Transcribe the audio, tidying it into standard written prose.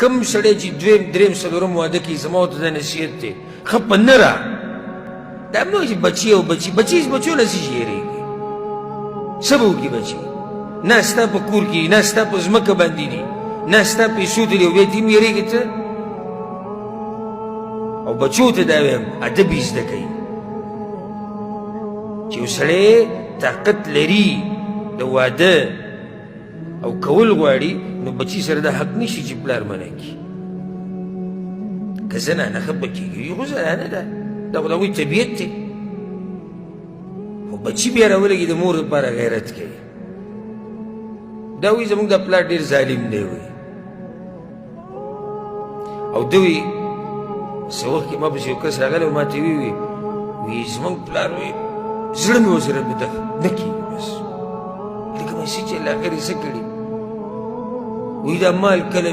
کم سړی چې دویم دریم څلورم واده کوي زما ورته دا نصیحت دی ښه په نه را دا مه وایه چې بچي او بچي بچو نه شي هېرېږي څه به وکړي بچي نه ستا په کور کې نه ستا په ځمکه باندې دي نه ستا پیسو ته دي او بیا دې هم هېرېږي ته او بچو ته دا وایم ادب یې زده کوي چې یو سړی طاقت لري د واده او کول غواړي نو بچي سره دا حق نشي چې پلار منع کړي که زنانه ښه به کېږي خو زنانه ده دا خو د هغوی طبیعت دی خو بچي بیا راولګي د مور دپاره غیرت کوي دا وایي زموږ دا پلار ډېر ظالم دی وایي او ده وایي څه وخت کې ما پسې یو کس راغلی او ما ته وایي زموږ پلار وایي زړه مې ورسره نه کېږي بس لکه مسیح چې الله خیر یې څه کړي وایي دا مال کله